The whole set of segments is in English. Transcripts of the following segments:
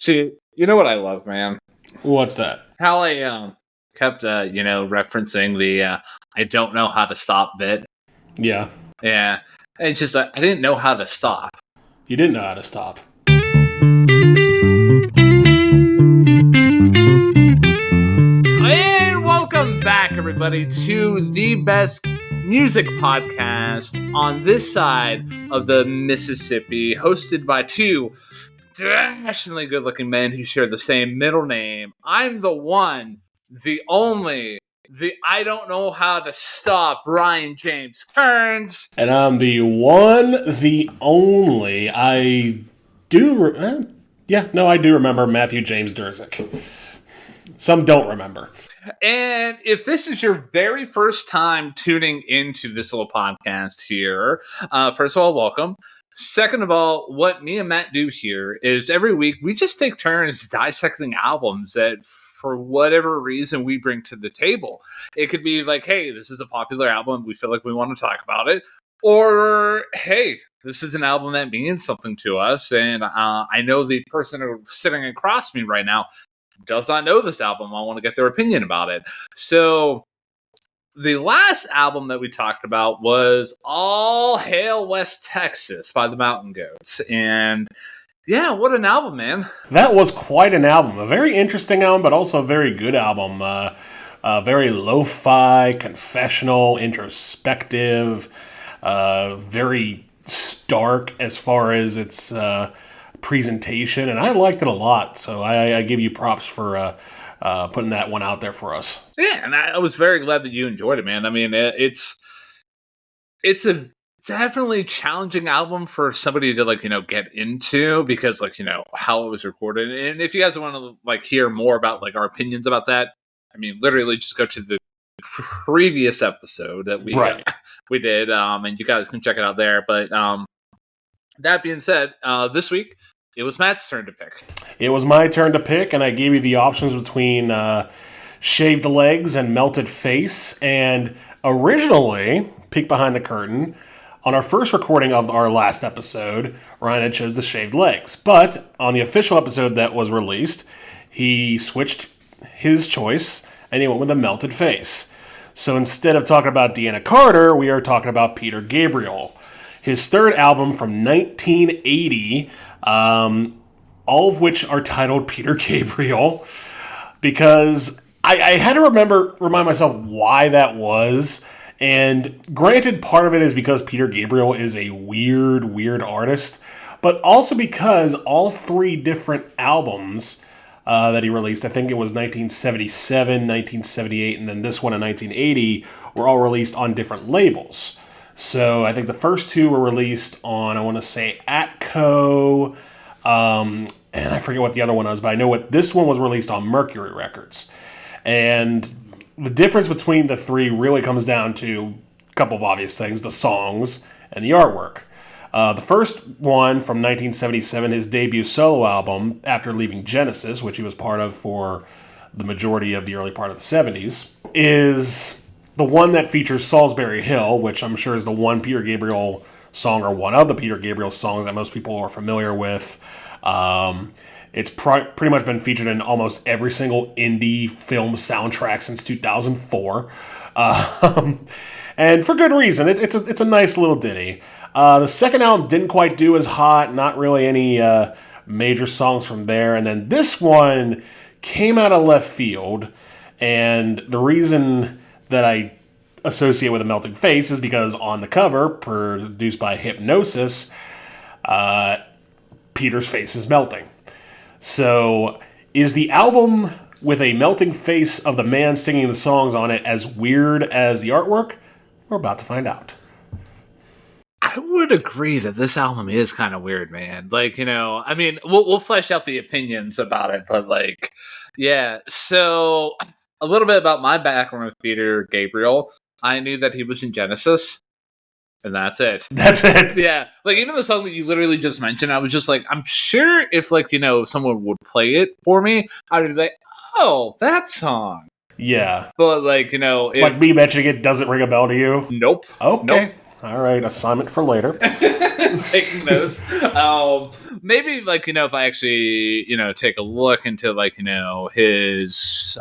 See, you know what I love, man? What's that? How I kept referencing the I don't know how to stop bit. Yeah. Yeah. It's just I didn't know how to stop. You didn't know how to stop. And welcome back, everybody, to the best music podcast on this side of the Mississippi, hosted by two dashingly good-looking men who share the same middle name. I'm the one, the only, the I don't know how to stop Ryan James Kearns. And I'm the one, the only. I do remember Matthew James Durzik. Some don't remember. And if this is your very first time tuning into this little podcast here, first of all, welcome. Second of all, what me and Matt do here is every week we just take turns dissecting albums that, for whatever reason, we bring to the table. It could be like, hey, this is a popular album. We feel like we want to talk about it. Or, hey, this is an album that means something to us. And I know the person sitting across me right now does not know this album. I want to get their opinion about it. So the last album that we talked about was All Hail West Texas by the Mountain Goats. And yeah, what an album, man. That was quite an album. A very interesting album, but also a very good album. Very lo-fi, confessional, introspective, very stark as far as its presentation, and I liked it a lot, so I give you props for putting that one out there for us. Yeah, and I was very glad that you enjoyed it, man. I mean, it's a definitely challenging album for somebody to get into, because how it was recorded. And if you guys want to hear more about our opinions about that, I mean, literally just go to the previous episode that we did, and you guys can check it out there. But that being said, this week it was Matt's turn to pick. It was my turn to pick, and I gave you the options between Shaved Legs and Melted Face. And originally, peek behind the curtain, on our first recording of our last episode, Ryan had chose the Shaved Legs. But on the official episode that was released, he switched his choice, and he went with the Melted Face. So instead of talking about Deanna Carter, we are talking about Peter Gabriel. His third album from 1980, all of which are titled Peter Gabriel, because I had to remind myself why that was. And granted, part of it is because Peter Gabriel is a weird artist, but also because all three different albums that he released, I think it was 1977, 1978, and then this one in 1980, were all released on different labels. So I think the first two were released on, I want to say, Atco, and I forget what the other one was, but I know this one was released on Mercury Records. And the difference between the three really comes down to a couple of obvious things: the songs and the artwork. The first one from 1977, his debut solo album after leaving Genesis, which he was part of for the majority of the early part of the 70s, is the one that features Salisbury Hill, which I'm sure is the one Peter Gabriel song, or one of the Peter Gabriel songs that most people are familiar with. It's pretty much been featured in almost every single indie film soundtrack since 2004. And for good reason. It's a nice little ditty. The second album didn't quite do as hot, not really any major songs from there. And then this one came out of left field, and the reason that I associate with A Melting Face is because on the cover, produced by Hypnosis, Peter's face is melting. So, is the album with a melting face of the man singing the songs on it as weird as the artwork? We're about to find out. I would agree that this album is kind of weird, man. I mean, we'll flesh out the opinions about it, but yeah. So a little bit about my background with Peter Gabriel. I knew that he was in Genesis, and that's it. That's it. Yeah. Even the song that you literally just mentioned, I was just I'm sure if someone would play it for me, I would be like, oh, that song. Yeah. But me mentioning it doesn't ring a bell to you? Nope. Okay. Nope. All right, assignment for later. Taking notes. Maybe like if I actually take a look into like his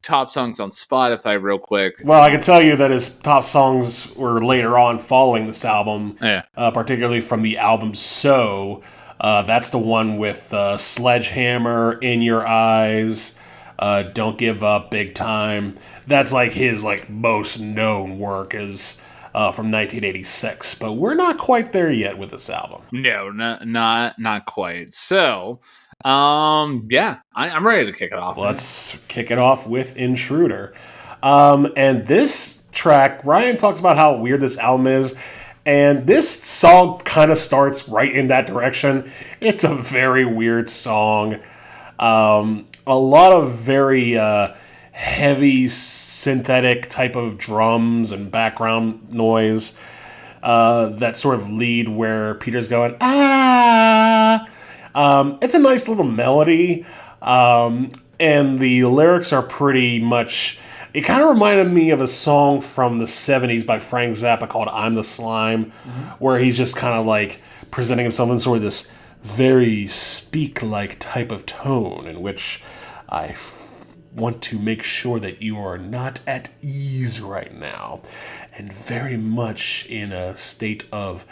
top songs on Spotify real quick. Well, I can tell you that his top songs were later on following this album, Yeah. particularly from the album So. That's the one with Sledgehammer, In Your Eyes, Don't Give Up, Big Time. That's like his like most known work is from 1986. But we're not quite there yet with this album. No, not quite. So, yeah, I'm ready to kick it off. Let's kick it off with Intruder. And this track, Ryan talks about how weird this album is. And this song kind of starts right in that direction. It's a very weird song. A lot of very heavy synthetic type of drums and background noise that sort of lead where Peter's going, ah. It's a nice little melody. And the lyrics are pretty much... It kind of reminded me of a song from the 70s by Frank Zappa called I'm the Slime, where he's just kind of like presenting himself in sort of this very speak-like type of tone in which I want to make sure that you are not at ease right now and very much in a state of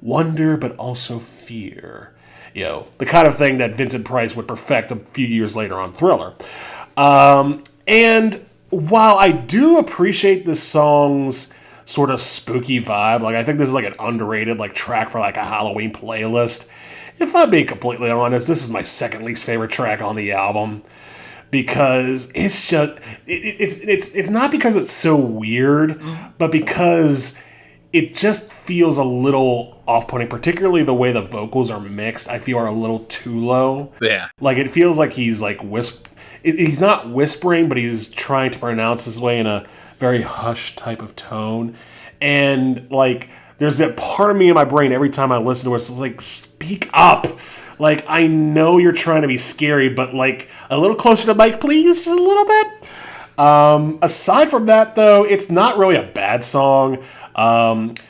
wonder but also fear. The kind of thing that Vincent Price would perfect a few years later on Thriller. And while I do appreciate this song's sort of spooky vibe, like I think this is like an underrated like track for like a Halloween playlist. If I'm being completely honest, this is my second least favorite track on the album because it's just it's not because it's so weird, but because it just feels a little off-putting, particularly the way the vocals are mixed. I feel are a little too low. Yeah, like it feels like he's like he's not whispering, but he's trying to pronounce this way in a very hushed type of tone. And, like, there's that part of me in my brain every time I listen to it, it's like, speak up. Like, I know you're trying to be scary, but, like, a little closer to the mic, please, just a little bit. Aside from that, though, it's not really a bad song.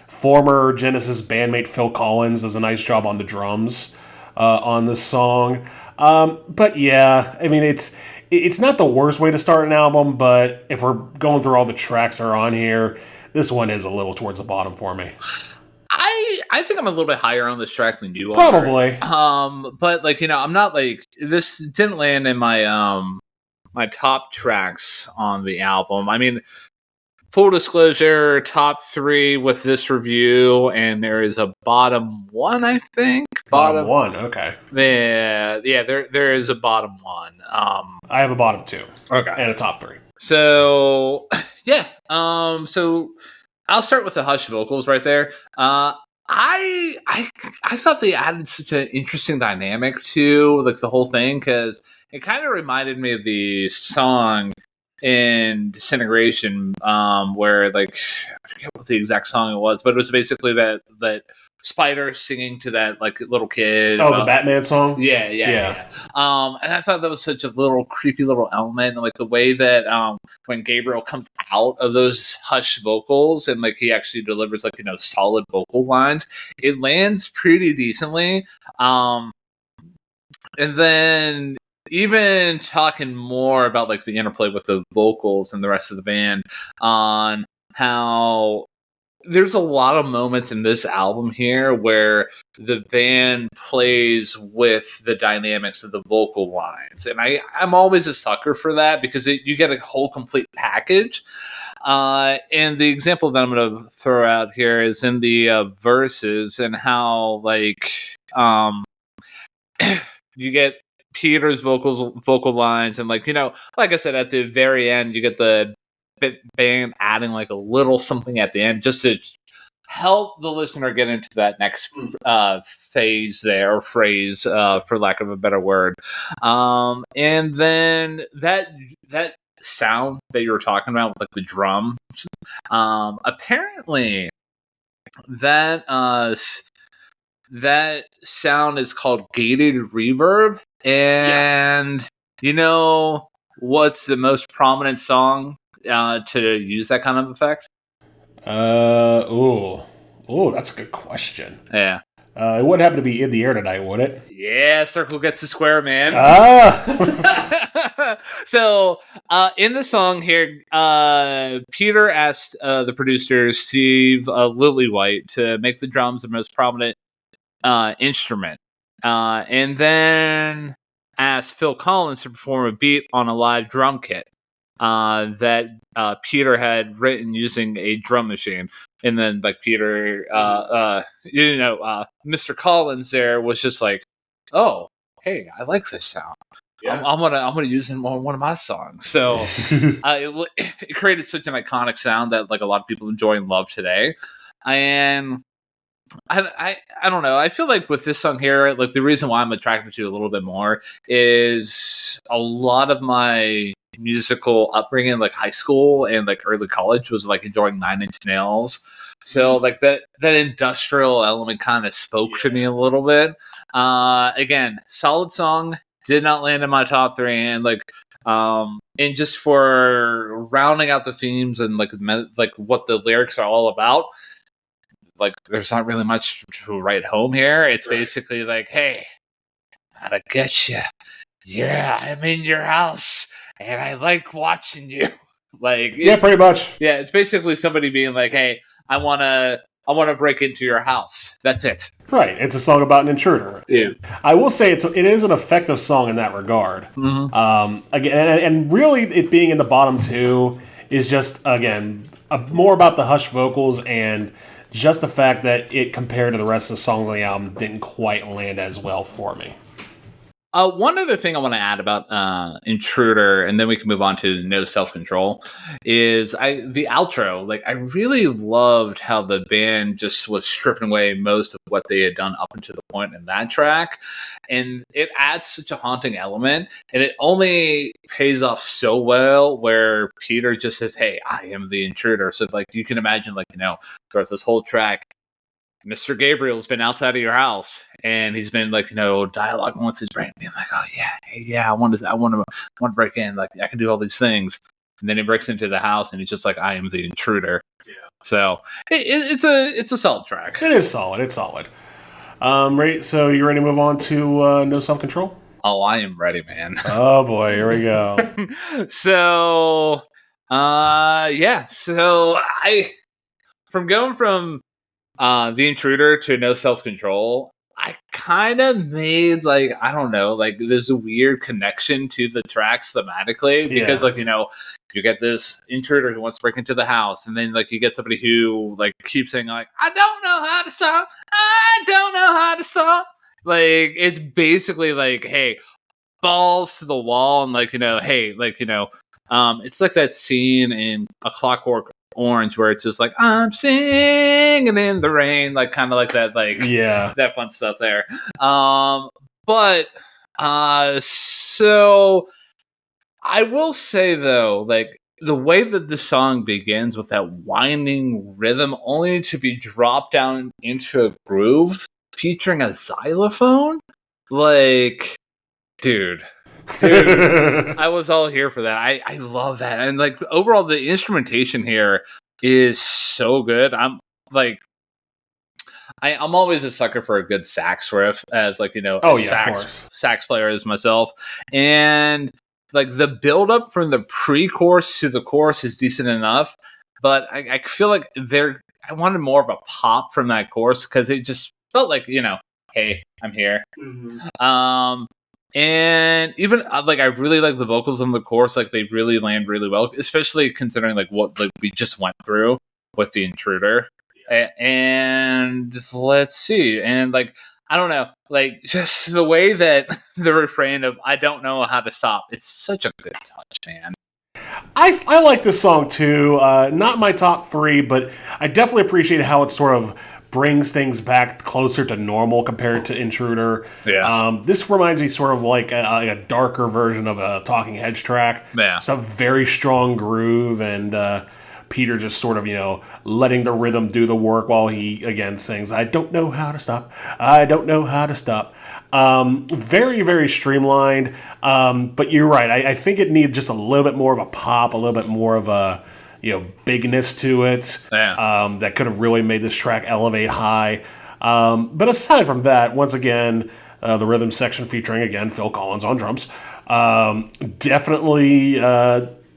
Former Genesis bandmate Phil Collins does a nice job on the drums on this song. But, yeah, I mean, it's not the worst way to start an album, but if we're going through all the tracks that are on here, this one is a little towards the bottom for me. I think I'm a little bit higher on this track than you are. Probably. But like I'm not like this didn't land in my my top tracks on the album. I mean, full disclosure, top 3 with this review, and there is a bottom 1, I think. Bottom 1, okay. Yeah, there is a bottom 1. I have a bottom 2. Okay. And a top 3. So, yeah. So I'll start with the hush vocals right there. I thought they added such an interesting dynamic to like the whole thing because it kind of reminded me of the song in Disintegration, where like I forget what the exact song it was, but it was basically that spider singing to that like little kid. Oh, the Batman song? Yeah. And I thought that was such a little creepy little element, and like the way that when Gabriel comes out of those hush vocals and like he actually delivers like solid vocal lines, it lands pretty decently. And then even talking more about like the interplay with the vocals and the rest of the band on how there's a lot of moments in this album here where the band plays with the dynamics of the vocal lines. And I'm always a sucker for that because you get a whole complete package. And the example that I'm going to throw out here is in the verses and how like you get Peter's vocal lines and like like I said at the very end you get the band adding like a little something at the end just to help the listener get into that next phase there or phrase for lack of a better word, and then that sound that you were talking about like the drum, apparently that that sound is called gated reverb. And what's the most prominent song to use that kind of effect? That's a good question. Yeah. It wouldn't happen to be In the Air Tonight, would it? Yeah, circle gets the square, man. Ah! So, in the song here, Peter asked the producer, Steve Lillywhite, to make the drums the most prominent instrument. And then asked Phil Collins to perform a beat on a live drum kit that Peter had written using a drum machine. And then, like, Peter, Mr. Collins there was just like, oh, hey, I like this sound. Yeah. I'm gonna use it in one of my songs. So it created such an iconic sound that like a lot of people enjoy and love today. And I don't know. I feel like with this song here, like the reason why I'm attracted to it a little bit more is a lot of my musical upbringing, like high school and like early college, was like enjoying Nine Inch Nails. So like that industrial element kind of spoke to me a little bit. Again, solid song. Did not land in my top 3, and like and just for rounding out the themes and like what the lyrics are all about, like there's not really much to write home here. It's basically like, hey, gotta get you. Yeah, I'm in your house and I like watching you. Like, yeah, pretty much. Yeah, it's basically somebody being like, hey, I wanna break into your house. That's it. Right. It's a song about an intruder. Yeah. I will say it is an effective song in that regard. Mm-hmm. Again, and really it being in the bottom 2 is just, again, more about the hushed vocals and just the fact that it, compared to the rest of the song on the album, didn't quite land as well for me. One other thing I want to add about Intruder, and then we can move on to No Self-Control, is the outro. Like, I really loved how the band just was stripping away most of what they had done up until the point in that track. And it adds such a haunting element, and it only pays off so well where Peter just says, hey, I am the intruder. So, like, you can imagine, like, throughout this whole track, Mr. Gabriel's been outside of your house, and he's been like, dialoguing with his brain, being like, "Oh yeah, I want to break in. Like, I can do all these things." And then he breaks into the house, and he's just like, "I am the intruder." Yeah. So it's a solid track. It is solid. It's solid. Ready? So you ready to move on to No Self-Control? Oh, I am ready, man. Oh boy, here we go. So, yeah. So going from The Intruder to No Self-Control, I kind of made, like, I don't know, like, there's a weird connection to the tracks thematically, because, like, you get this intruder who wants to break into the house, and then, like, you get somebody who, like, keeps saying, like, I don't know how to stop, I don't know how to stop. Like, it's basically like, hey, balls to the wall, and, like, hey, like, it's like that scene in A Clockwork Orange where it's just like, I'm singing in the rain, like kind of like that, like that fun stuff there. So I will say though, like the way that the song begins with that winding rhythm, only to be dropped down into a groove featuring a xylophone, like, dude, I was all here for that. I love that. And like overall the instrumentation here is so good. I'm always a sucker for a good sax riff, as like, sax player as myself. And like the build up from the pre-chorus to the chorus is decent enough, but I feel like I wanted more of a pop from that chorus, because it just felt like, hey, I'm here. Mm-hmm. And even like I really like the vocals on the chorus, like they really land really well, especially considering like what like we just went through with the intruder. And let's see, and like I don't know, like just the way that the refrain of "I don't know how to stop," it's such a good touch, man. I like this song too. Not my top 3, but I definitely appreciate how it sort of brings things back closer to normal compared to Intruder. Yeah. This reminds me sort of like a darker version of a Talking Heads track. Yeah. It's a very strong groove, and Peter just sort of, letting the rhythm do the work while he, again, sings, I don't know how to stop. I don't know how to stop. Very, very streamlined. But you're right. I think it needed just a little bit more of a pop, a little bit more of a bigness to it that could have really made this track elevate high. But aside from that, once again, the rhythm section featuring, again, Phil Collins on drums, definitely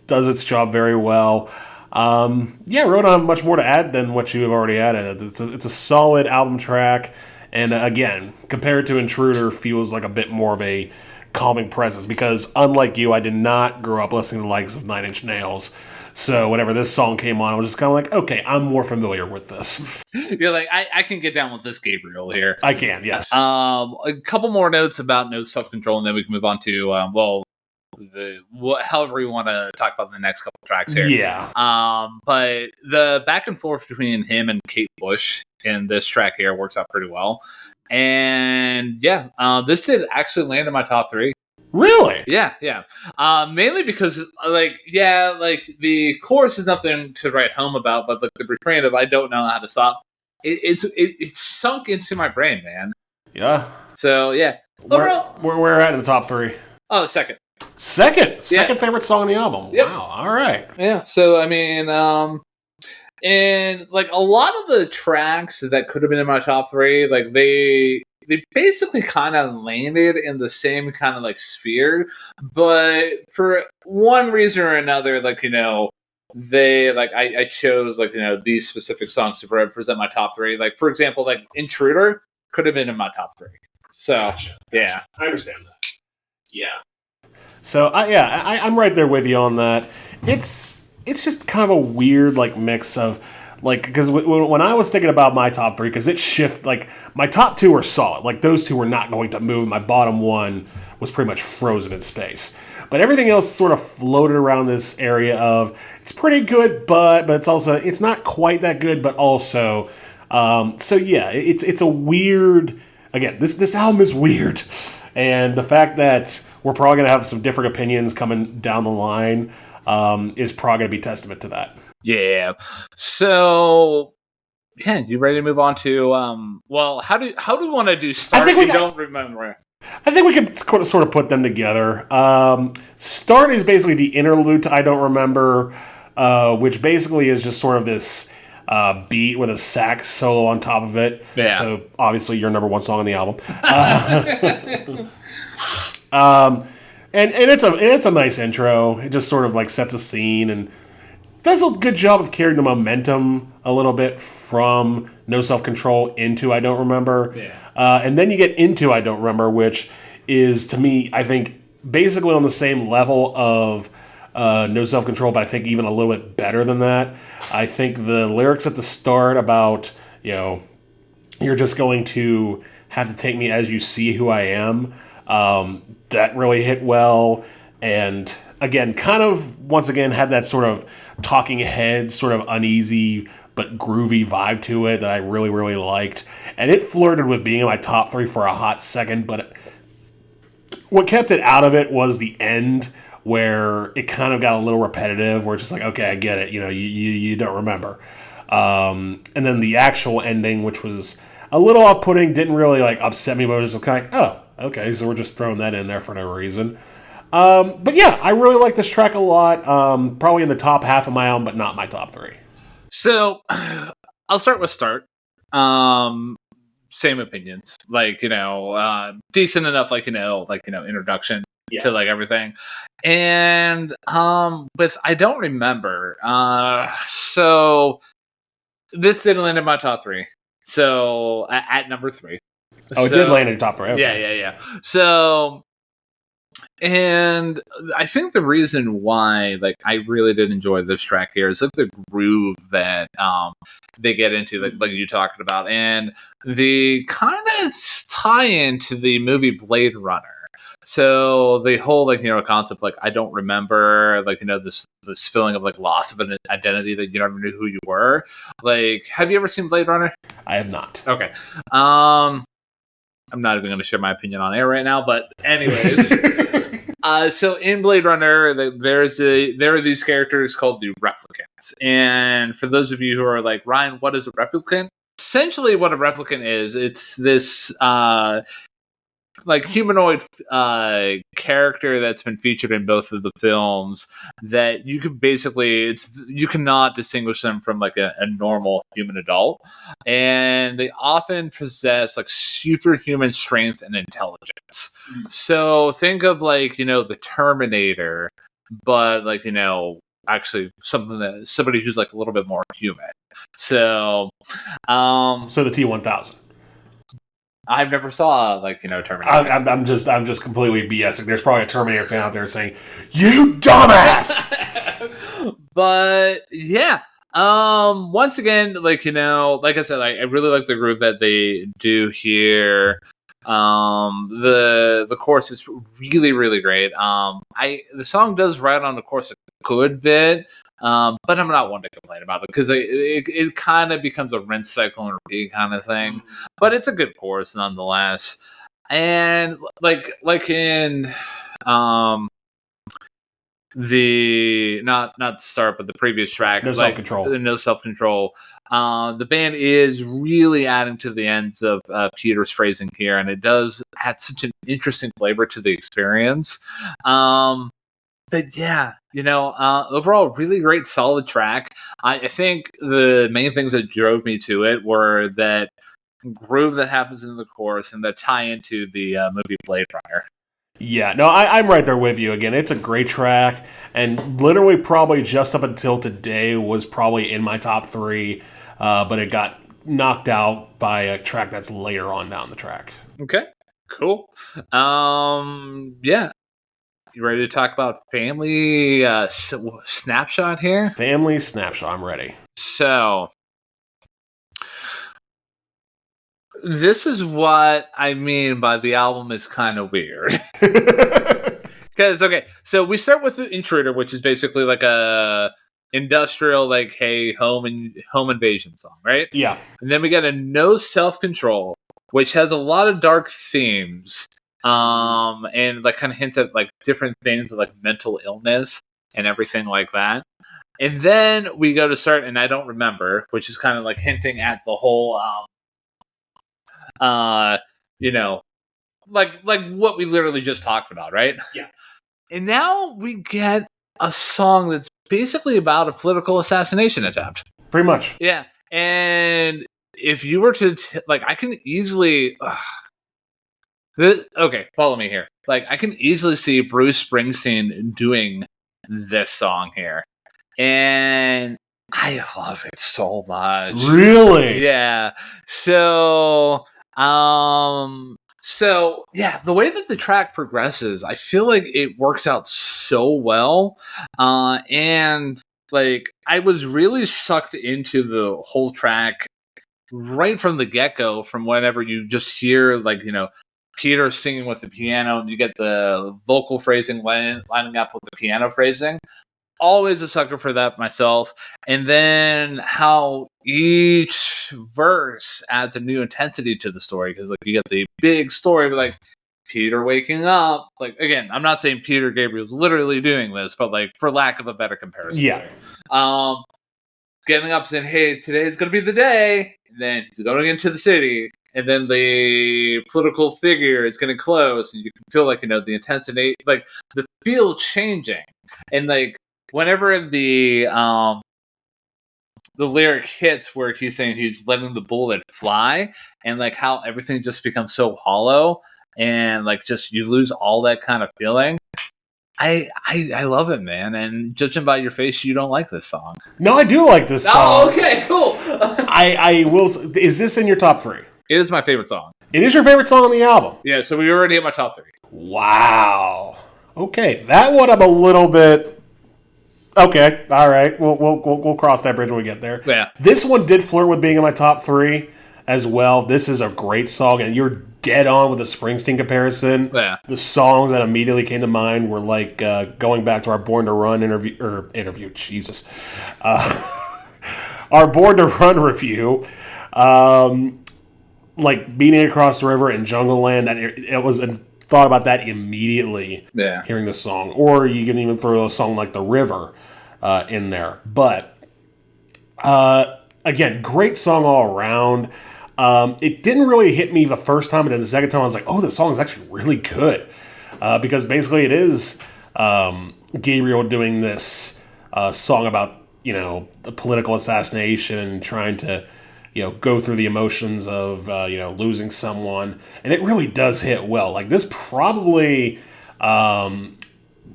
does its job very well. Really don't have much more to add than what you have already added. It's a solid album track, and again, compared to Intruder, feels like a bit more of a calming presence, because unlike you, I did not grow up listening to the likes of Nine Inch Nails. So whenever this song came on, I was just kind of like, okay, I'm more familiar with this. You're like, I can get down with this Gabriel here. I can, yes. A couple more notes about No Self-Control, and then we can move on to, however you want to talk about the next couple tracks here. Yeah. But the back and forth between him and Kate Bush in this track here works out pretty well. And this did actually land in my top 3. Really? Yeah. Mainly because, the chorus is nothing to write home about, but the refrain of "I don't know how to stop," it's sunk into my brain, man. Yeah. So yeah, we're at in the top 3. Oh, second Favorite song on the album. Yep. Wow. All right. Yeah. So I mean, and like a lot of the tracks that could have been in my top 3, like they basically kind of landed in the same kind of like sphere, but for one reason or another, they I chose these specific songs to represent my top 3. Like, for example, like Intruder could have been in my top 3. So Gotcha. Yeah, I understand that. Yeah. So I'm right there with you on that. It's just kind of a weird mix of because when I was thinking about my top 3, because my top 2 were solid. Those 2 were not going to move. My bottom 1 was pretty much frozen in space. But everything else sort of floated around this area of it's pretty good, but it's not quite that good, but also it's a weird. Again, this album is weird, and the fact that we're probably going to have some different opinions coming down the line is probably going to be testament to that. Yeah. So, you ready to move on to how do we want to do Start? Don't remember. I think we could sort of put them together. Start is basically the interlude to I Don't Remember, which basically is just sort of this beat with a sax solo on top of it. Yeah. So obviously your number 1 song on the album. And it's a nice intro. It just sort of sets a scene and does a good job of carrying the momentum a little bit from No Self-Control into I Don't Remember. Yeah. And then you get into I Don't Remember, which is, to me, I think, basically on the same level of No Self-Control, but I think even a little bit better than that. I think the lyrics at the start about, you're just going to have to take me as you see who I am, that really hit well. And again, kind of, once again, had that sort of Talking Heads, sort of uneasy but groovy vibe to it that I really, really liked. And it flirted with being in my top 3 for a hot second, but what kept it out of it was the end, where it kind of got a little repetitive, where it's just okay, I get it, you don't remember. And then the actual ending, which was a little off-putting, didn't really upset me, but it was just kind of oh, okay, so we're just throwing that in there for no reason. But yeah, I really like this track a lot. Probably in the top half of my album, but not my top 3. So I'll start with Start. Same opinions. Decent enough, introduction to everything. And with I Don't Remember. So this didn't land in my top 3. So at number 3. Oh, it did land in your top 3. Okay. Yeah. So, and I think the reason why I really did enjoy this track here is the groove that they get into, like you talked about, and the kind of tie into the movie Blade Runner. So the whole concept I don't remember this feeling of loss of an identity that you never knew who you were. Have you ever seen Blade Runner? I have not. Okay. I'm not even going to share my opinion on air right now, but anyways. So in Blade Runner, there are these characters called the replicants. And for those of you who are like, Ryan, what is a replicant? Essentially what a replicant is, it's this like humanoid character that's been featured in both of the films that you can basically you cannot distinguish them from like a normal human adult, and they often possess like superhuman strength and intelligence. So think of like the Terminator, but like actually somebody who's like a little bit more human. So So the T-1000. I've never saw like Terminator. I'm just completely BSing. There's probably a Terminator fan out there saying, "You dumbass!" But yeah, once again, like like I said, I really like the groove that they do here. The chorus is really really great. The song does ride on the chorus a good bit. But I'm not one to complain about it because it kind of becomes a rinse, cycle, and repeat kind of thing. But it's a good chorus nonetheless. And like in the not start, but the previous track, No self-control. No self-control. The band is really adding to the ends of Peter's phrasing here, and it does add such an interesting flavor to the experience. But yeah, overall, really great, solid track. I think the main things that drove me to it were that groove that happens in the chorus and the tie into the movie Blade Runner. Yeah, no, I'm right there with you. Again, it's a great track, and literally probably just up until today was probably in my top 3, but it got knocked out by a track that's later on down the track. Okay, cool. Yeah. You ready to talk about Family Snapshot here? Family Snapshot, I'm ready. So, this is what I mean by the album is kind of weird. Because, okay, so we start with the Intruder, which is basically like a industrial, like, hey, home invasion song, right? Yeah. And then we got a No Self-Control, which has a lot of dark themes. And like kind of hints at like different things like mental illness and everything like that. And then we go to start, and I don't remember, which is kind of like hinting at the whole, like what we literally just talked about, right? Yeah. And now we get a song that's basically about a political assassination attempt. Pretty much. Yeah. And if you were to I can easily. Okay, follow me here. Like, I can easily see Bruce Springsteen doing this song here. And I love it so much. Really? Yeah. So yeah, the way that the track progresses, I feel like it works out so well. And like I was really sucked into the whole track right from the get-go, from whenever you just hear like, Peter singing with the piano, and you get the vocal phrasing lining up with the piano phrasing. Always a sucker for that myself. And then how each verse adds a new intensity to the story, because like you get the big story of like Peter waking up. Like, again, I'm not saying Peter Gabriel's literally doing this, but like for lack of a better comparison. Yeah. Getting up saying, hey, today's gonna be the day. And then he's going into the city. And then the political figure is getting close, and you can feel like, the intensity, like the feel changing. And like whenever the lyric hits where he's saying he's letting the bullet fly, and like how everything just becomes so hollow, and like just you lose all that kind of feeling. I love it, man. And judging by your face, you don't like this song. No, I do like this song. Oh, okay, cool. I will. Is this in your top 3? It is my favorite song. It is your favorite song on the album? Yeah, so we already hit my top 3. Wow. Okay, that one I'm a little bit. Okay, all right. We'll cross that bridge when we get there. Yeah. This one did flirt with being in my top 3 as well. This is a great song, and you're dead on with the Springsteen comparison. Yeah. The songs that immediately came to mind were like going back to our Born to Run interview. Jesus. Our Born to Run review. Like Beating Across the River and Jungle Land, that it was thought about that immediately. Yeah. Hearing the song, or you can even throw a song like The River in there. But again, great song all around. It didn't really hit me the first time, but then the second time I was like, oh, this song is actually really good. Because basically it is Gabriel doing this song about, the political assassination and trying to, go through the emotions of, losing someone. And it really does hit well. Like, this probably, I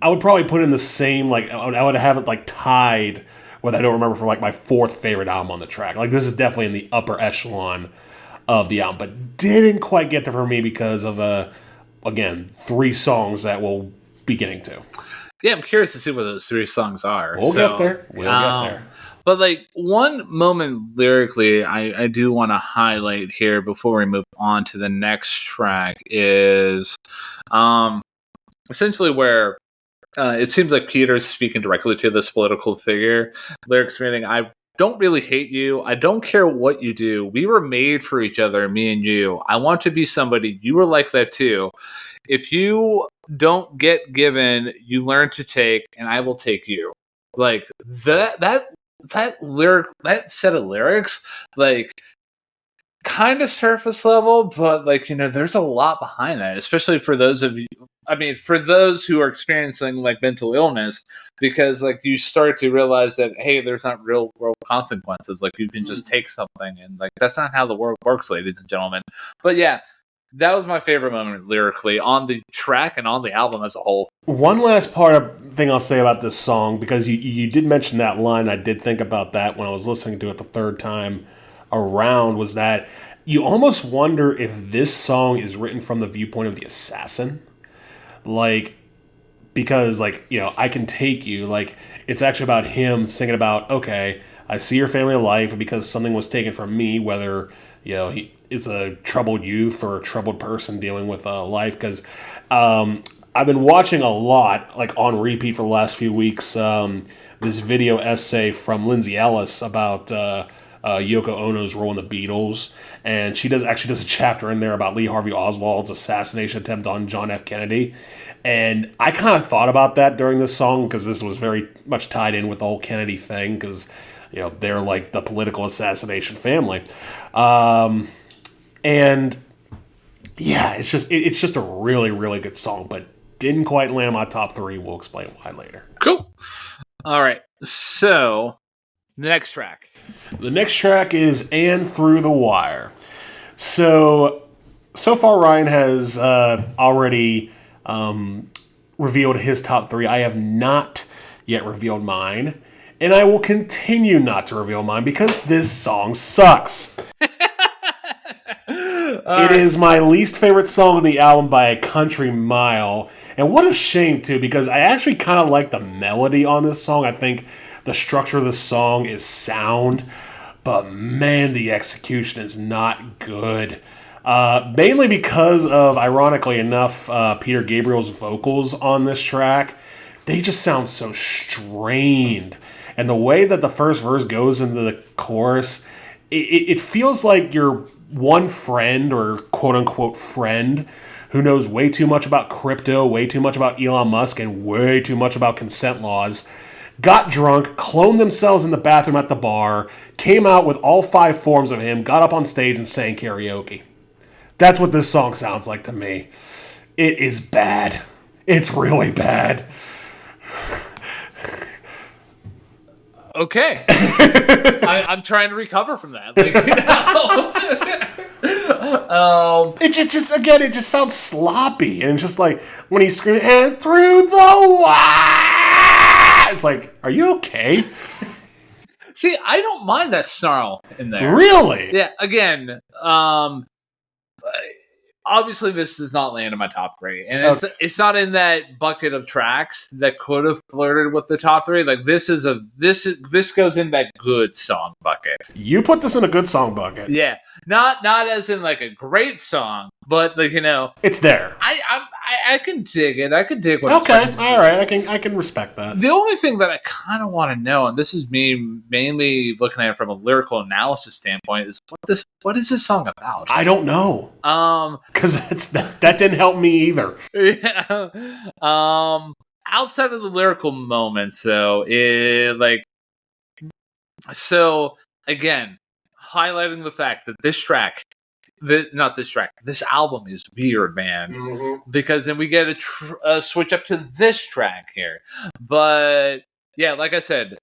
would probably put in the same, like, I would have it, like, tied with I don't remember for, like, my fourth favorite album on the track. Like, this is definitely in the upper echelon of the album, but didn't quite get there for me because of, again, 3 songs that we'll be getting to. Yeah, I'm curious to see what those 3 songs are. We'll get there. We'll get there. But like one moment lyrically, I do want to highlight here before we move on to the next track is essentially where it seems like Peter's speaking directly to this political figure. Lyrics meaning, I don't really hate you. I don't care what you do. We were made for each other, me and you. I want to be somebody. You were like that too. If you don't get given, you learn to take, and I will take you. Like that set of lyrics, like kind of surface level, but like, there's a lot behind that, especially for those of you. I mean, for those who are experiencing like mental illness, because like you start to realize that, hey, there's not real world consequences. Like you can just take something, and like that's not how the world works, ladies and gentlemen. But yeah, that was my favorite moment lyrically on the track and on the album as a whole. One last thing I'll say about this song, because you did mention that line, I did think about that when I was listening to it the third time around, was that you almost wonder if this song is written from the viewpoint of the assassin. Like, because, like, I can take you. Like, it's actually about him singing about, okay, I see your family life because something was taken from me, whether, he is a troubled youth or a troubled person dealing with life. Because I've been watching a lot, like on repeat for the last few weeks, this video essay from Lindsay Ellis about Yoko Ono's role in the Beatles. And she actually does a chapter in there about Lee Harvey Oswald's assassination attempt on John F. Kennedy. And I kind of thought about that during this song because this was very much tied in with the whole Kennedy thing because, they're like the political assassination family. And yeah, it's just a really, really good song, but didn't quite land in my top 3. We'll explain why later. Cool. All right. So the next track. The next track is And Through the Wire. So far Ryan has already revealed his top 3. I have not yet revealed mine. And I will continue not to reveal mine because this song sucks. It is my least favorite song on the album by a country mile. And what a shame, too, because I actually kind of like the melody on this song. I think the structure of the song is sound. But, man, the execution is not good. Mainly because of, ironically enough, Peter Gabriel's vocals on this track. They just sound so strained. And the way that the first verse goes into the chorus, it feels like you're one friend or quote-unquote friend who knows way too much about crypto, way too much about Elon Musk, and way too much about consent laws, got drunk, cloned themselves in the bathroom at the bar, came out with all 5 forms of him, got up on stage and sang karaoke. That's what this song sounds like to me. It is bad. It's really bad. Okay. I'm trying to recover from that. Like, it just sounds sloppy. And just like when he's screaming, and through the wire, it's like, are you okay? See, I don't mind that snarl in there. Really? Yeah, again, obviously this does not land in my top 3. And it's not in that bucket of tracks that could have flirted with the top 3. Like this goes in that good song bucket. You put this in a good song bucket. Yeah. Not as in like a great song, but like, it's there. I can dig it. I can dig what okay. All right. I can respect that. The only thing that I kind of want to know, and this is me mainly looking at it from a lyrical analysis standpoint, is what is this song about? I don't know. Because that didn't help me either. Yeah. Outside of the lyrical moments, so again, highlighting the fact that this track not this track. This album is weird, man. Mm-hmm. Because then we get a switch up to this track here. But yeah, like I said,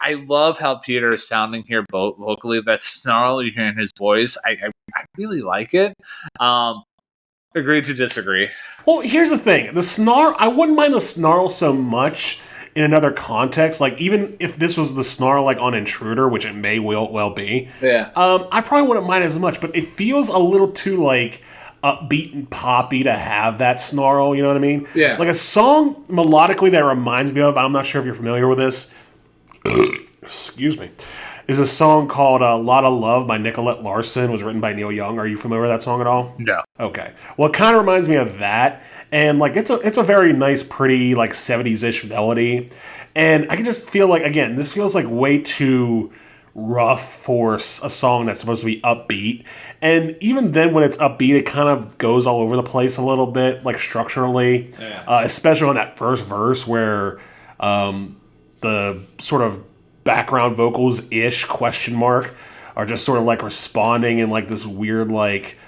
I love how Peter is sounding here vocally. That snarl you hear in his voice, I really like it. Agree to disagree. Well, here's the thing: the snarl. I wouldn't mind the snarl so much in another context. Like even if this was the snarl like on Intruder, which it may well be. Yeah. I probably wouldn't mind as much, but it feels a little too like upbeat and poppy to have that snarl. You know what I mean? Yeah. Like a song melodically that reminds me of. I'm not sure if you're familiar with this. Excuse me. Is a song called "Lot of Love" by Nicolette Larson. It was written by Neil Young. Are you familiar with that song at all? No. Okay. Well, it kind of reminds me of that, and like it's a very nice, pretty like 70s-ish melody, and I can just feel like again this feels like way too rough for a song that's supposed to be upbeat, and even then when it's upbeat, it kind of goes all over the place a little bit, like structurally, especially on that first verse where the sort of background vocals ish question mark are just sort of like responding in like this weird like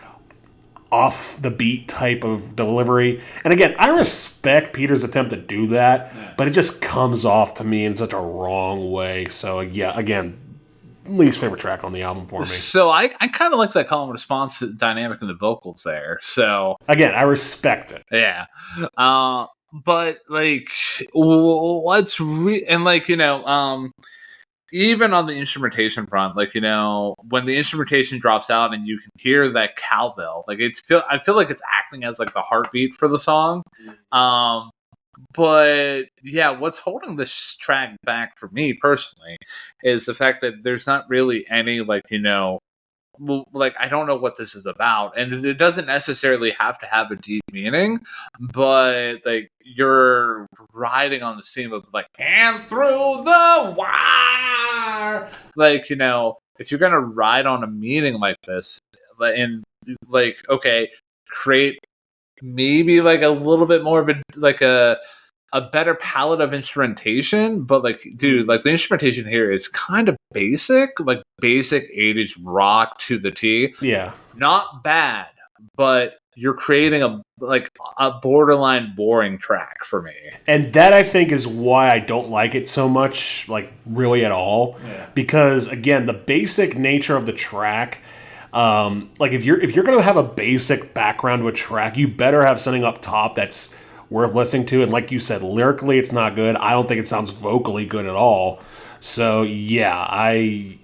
off the beat type of delivery. And again, I respect Peter's attempt to do that, but it just comes off to me in such a wrong way. So yeah, again, least favorite track on the album for me. So I kind of like that call and response dynamic in the vocals there. So again, I respect it. Yeah. But like and like, even on the instrumentation front, like, when the instrumentation drops out and you can hear that cowbell, like I feel like it's acting as like the heartbeat for the song. But yeah, what's holding this track back for me personally is the fact that there's not really any like, like I don't know what this is about, and it doesn't necessarily have to have a deep meaning, but like you're riding on the theme of like and through the wire, like if you're gonna ride on a meaning like this, and like okay, create maybe like a little bit more of a better palette of instrumentation, but like, dude, like the instrumentation here is kind of basic, like basic 80s rock to the T. Yeah. Not bad, but you're creating a borderline boring track for me. And that I think is why I don't like it so much, like really at all. Yeah. Because again, the basic nature of the track, like if you're gonna have a basic background of a track, you better have something up top that's worth listening to. And like you said, lyrically it's not good. I don't think it sounds vocally good at all. So yeah, I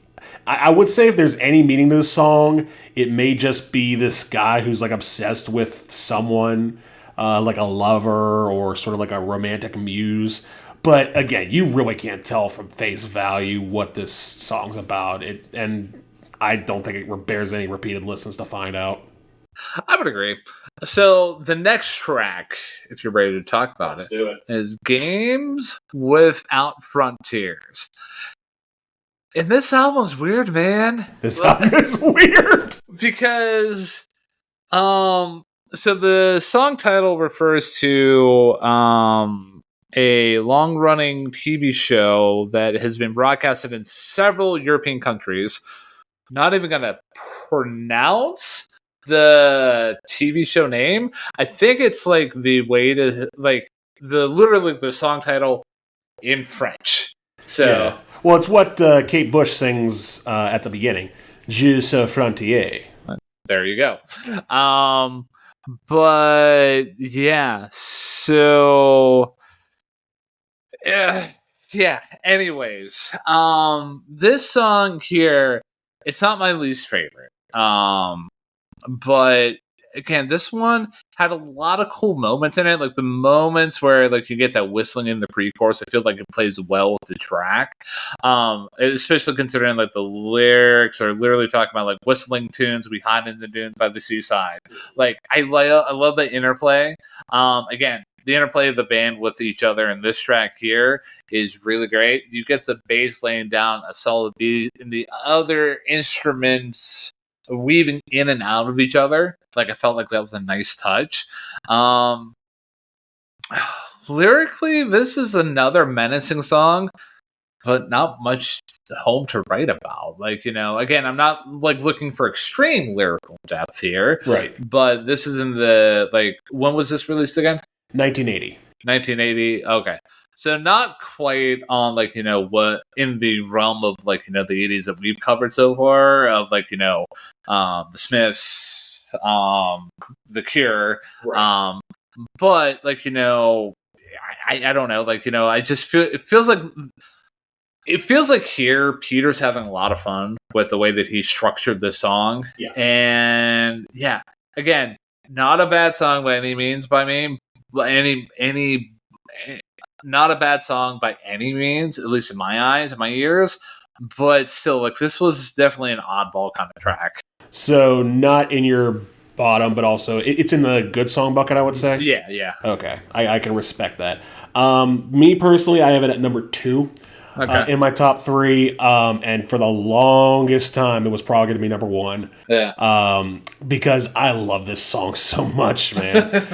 would say if there's any meaning to the song, it may just be this guy who's like obsessed with someone, like a lover or sort of like a romantic muse. But again, you really can't tell from face value what this song's about. And I don't think it bears any repeated listens to find out. I would agree. So the next track, if you're ready to talk about Let's do it, is Games Without Frontiers. And this album's weird, man. This album is weird. Because so the song title refers to a long-running TV show that has been broadcasted in several European countries. Not even gonna pronounce the TV show name. I think it's like the way to like literally the song title in French. So yeah. Well, it's what Kate Bush sings at the beginning. Je suis frontier. There you go. But yeah, so yeah. Anyways, this song here, it's not my least favorite. But again, this one had a lot of cool moments in it. Like the moments where like you get that whistling in the pre-chorus, I feel like it plays well with the track. Especially considering like the lyrics are literally talking about like whistling tunes, we hide in the dunes by the seaside. Like I love the interplay. Again, the interplay of the band with each other in this track here is really great. You get the bass laying down a solid beat, and the other instruments weaving in and out of each other. Like I felt like that was a nice touch. Lyrically, this is another menacing song, but not much home to write about. Like, again, I'm not like looking for extreme lyrical depth here. Right. But this is in the, like, when was this released again? 1980. 1980. Okay. So not quite on, like, what in the realm of, like, the 80s that we've covered so far of, like, the Smiths, the Cure. Right. But, like, I don't know, like, I just feel it feels like here Peter's having a lot of fun with the way that he structured this song. Yeah. And yeah, again, not a bad song by any means by me. Not a bad song by any means, at least in my eyes and my ears. But still, like, this was definitely an oddball kind of track. So not in your bottom, but also it's in the good song bucket, I would say. Yeah. Okay, I can respect that. Me personally, I have it at number 2 in my top 3, and for the longest time, it was probably going to be number 1. Yeah. Because I love this song so much, man.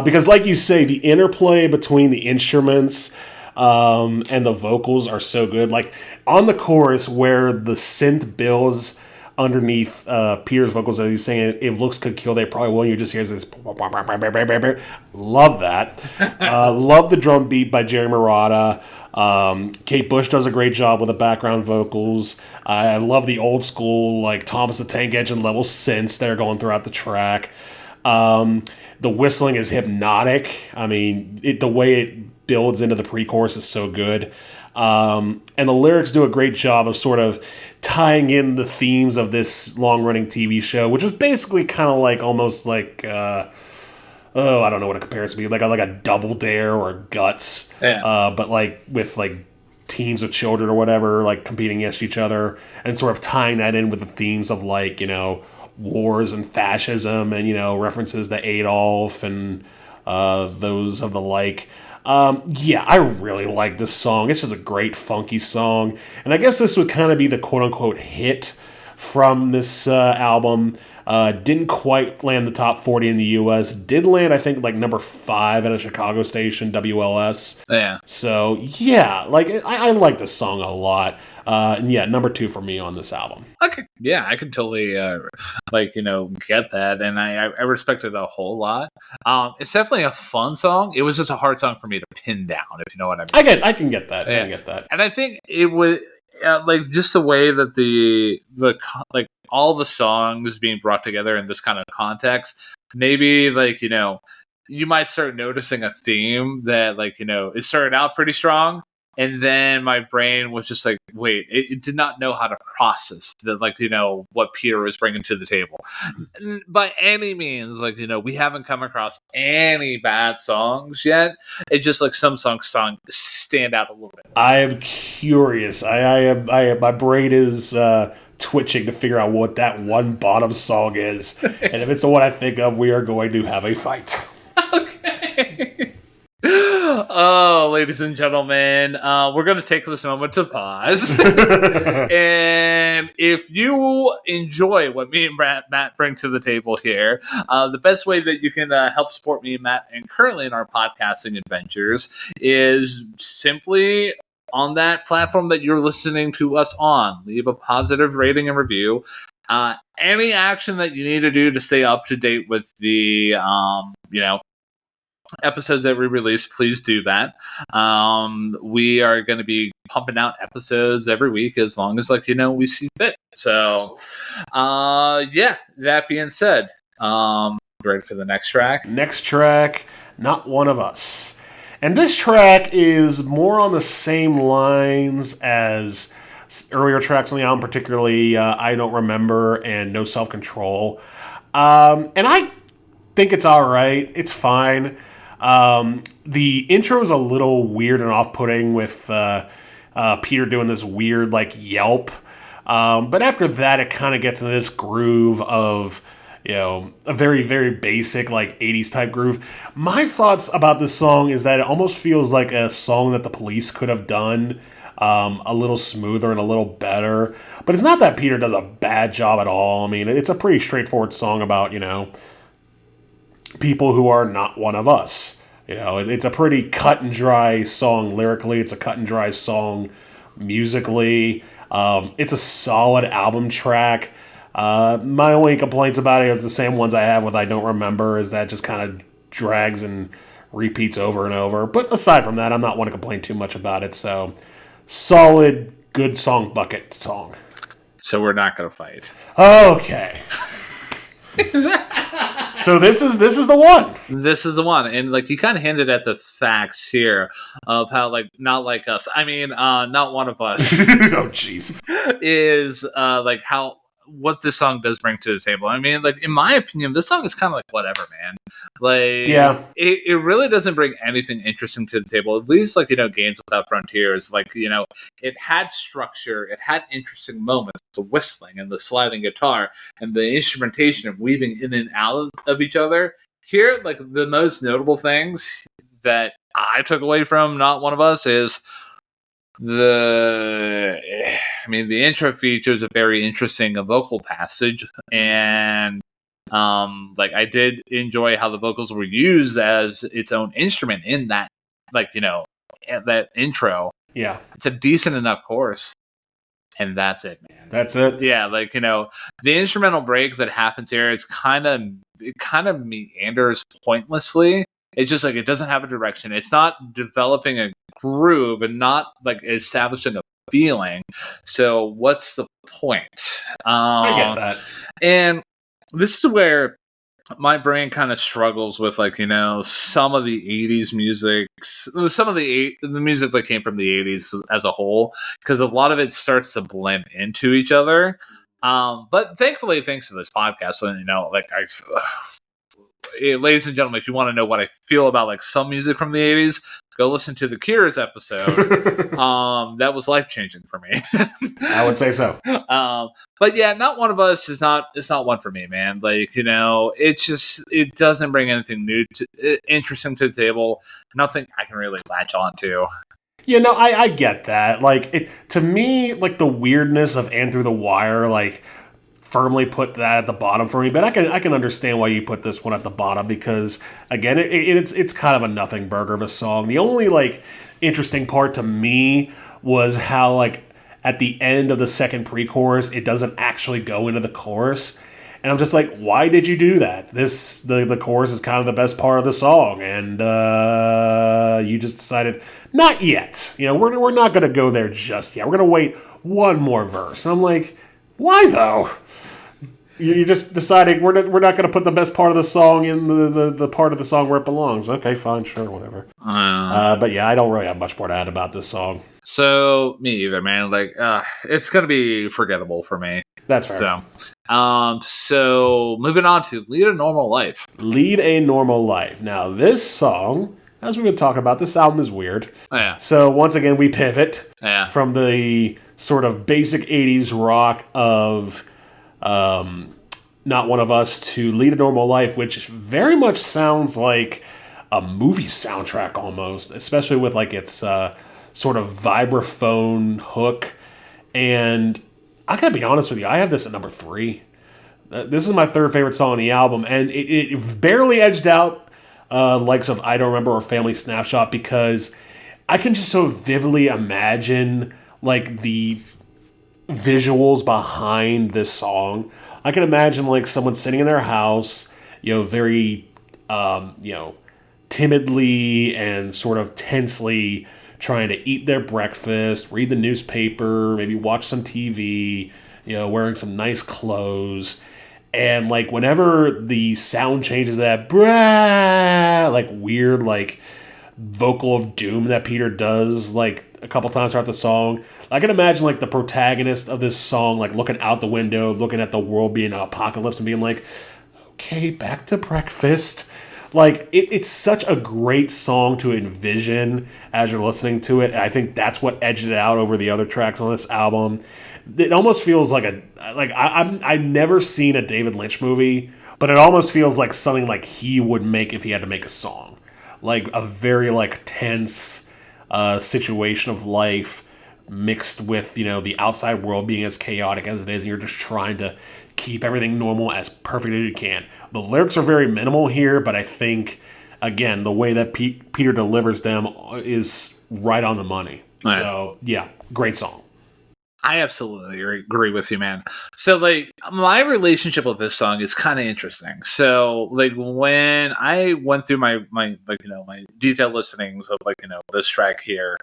Because, like you say, the interplay between the instruments and the vocals are so good. Like on the chorus, where the synth builds underneath Peter's vocals as he's saying, "If looks could kill, they probably will." You just hear this. Love that. Love the drum beat by Jerry Marotta. Kate Bush does a great job with the background vocals. I love the old school, like Thomas the Tank Engine level synths that are going throughout the track. The whistling is hypnotic. I mean, the way it builds into the pre-chorus is so good. And the lyrics do a great job of sort of tying in the themes of this long-running TV show, which is basically kind of like almost like I don't know what a comparison would be, like a Double Dare or Guts, but like with like teams of children or whatever, like competing against each other, and sort of tying that in with the themes of like wars and fascism and references to Adolf and those of the like. Yeah, I really like this song. It's just a great funky song, and I guess this would kind of be the quote-unquote hit from this album. Didn't quite land the top 40 in the U.S. Did land, I think, like number 5 at a Chicago station, WLS. Yeah. So yeah, like I like this song a lot. And yeah, number 2 for me on this album. Okay. Yeah, I can totally get that, and I respect it a whole lot. It's definitely a fun song. It was just a hard song for me to pin down, if you know what I mean. I can get that. Yeah. I can get that. And I think it was like just the way that the like all the songs being brought together in this kind of context. Maybe like you might start noticing a theme that like it started out pretty strong. And then my brain was just like, wait, it did not know how to process that, like, what Peter was bringing to the table. By any means, like, we haven't come across any bad songs yet. It's just like some songs stand out a little bit. I am curious. My brain is twitching to figure out what that one bottom song is. And if it's the one I think of, we are going to have a fight. Okay. Oh, ladies and gentlemen, we're going to take this moment to pause. And if you enjoy what me and Matt bring to the table here, the best way that you can help support me and Matt and currently in our podcasting adventures is simply on that platform that you're listening to us on. Leave a positive rating and review. Any action that you need to do to stay up to date with the, episodes that we release, please do that. We are going to be pumping out episodes every week as long as we see fit. So that being said, ready for the next track? Next track, Not One of Us. And this track is more on the same lines as earlier tracks on the album, particularly I Don't Remember and No Self-Control. And I think it's all right. It's fine. The intro is a little weird and off-putting with Peter doing this weird yelp. But after that, it kind of gets into this groove of a very, very basic 80s type groove. My thoughts about this song is that it almost feels like a song that the Police could have done a little smoother and a little better. But it's not that Peter does a bad job at all. I mean, it's a pretty straightforward song about people who are not one of us. It's a pretty cut and dry song lyrically. It's a cut and dry song musically. It's a solid album track. My only complaints about it are the same ones I have with I Don't Remember, is that just kind of drags and repeats over and over. But aside from that, I'm not one to complain too much about it. So, solid, good song bucket song. So we're not going to fight. Okay. So this is the one. This is the one, and like you kind of hinted at the facts here of how like not like us. I mean, not one of us Oh, jeez. is like how what this song does bring to the table. I mean, like in my opinion, this song is kind of like whatever, man. Like, Yeah. it really doesn't bring anything interesting to the table. At least, like, Games Without Frontiers, like, it had structure, it had interesting moments, the whistling and the sliding guitar and the instrumentation of weaving in and out of each other. Here, like, the most notable things that I took away from Not One of Us is the intro features a very interesting vocal passage, and like I did enjoy how the vocals were used as its own instrument in that, like, that intro. Yeah. It's a decent enough chorus, and that's it, man. That's it. Yeah, like, the instrumental break that happens here, it kind of meanders pointlessly. It's just like it doesn't have a direction. It's not developing a groove and not like establishing a feeling. So what's the point? I get that. And this is where my brain kind of struggles with, like, some of the 80s music, some of the music that came from the 80s as a whole, because a lot of it starts to blend into each other. But thankfully, thanks to this podcast, ladies and gentlemen, if you want to know what I feel about like some music from the 80s, go listen to the Cures episode. That was life-changing for me. I would say so. But yeah, Not One of Us is not one for me, man. Like, it doesn't bring anything new interesting to the table. Nothing I can really latch on to. Yeah, no, I get that. Like, to me, like, the weirdness of And Through the Wire, like, firmly put that at the bottom for me, but I can understand why you put this one at the bottom, because again, it's kind of a nothing burger of a song. The only like interesting part to me was how, like, at the end of the second pre-chorus, it doesn't actually go into the chorus, and I'm just like, why did you do that? The chorus is kind of the best part of the song, and you just decided not yet. We're not going to go there just yet. We're going to wait one more verse. And I'm like, why though? You're just deciding we're not going to put the best part of the song in the part of the song where it belongs. Okay, fine, sure, whatever. But yeah, I don't really have much more to add about this song. So, me either, man. Like, it's going to be forgettable for me. That's fair. So moving on to Lead a Normal Life. Lead a Normal Life. Now, this song, as we've been talking about, this album is weird. Oh, yeah. So once again, we pivot from the sort of basic 80s rock of Not One of Us to Lead a Normal Life, which very much sounds like a movie soundtrack almost, especially with like its sort of vibraphone hook. And I gotta be honest with you, I have this at number 3. This is my third favorite song on the album, and it barely edged out likes of I Don't Remember or Family Snapshot, because I can just so vividly imagine like the visuals behind this song. I can imagine like someone sitting in their house, very, timidly and sort of tensely trying to eat their breakfast, read the newspaper, maybe watch some TV, wearing some nice clothes. And like whenever the sound changes, that brah, like weird, like vocal of doom that Peter does like a couple times throughout the song, I can imagine like the protagonist of this song like looking out the window, looking at the world being an apocalypse and being like, okay, back to breakfast. Like it's such a great song to envision as you're listening to it, and I think that's what edged it out over the other tracks on this album. It almost feels like I've never seen a David Lynch movie, but it almost feels like something like he would make if he had to make a song, like a very like tense situation of life mixed with the outside world being as chaotic as it is, and you're just trying to keep everything normal as perfect as you can. The lyrics are very minimal here, but I think again the way that Peter delivers them is right on the money. Right. So yeah, great song. I absolutely agree with you, man. So, like, my relationship with this song is kind of interesting. So, like, when I went through my my detailed listenings of this track here,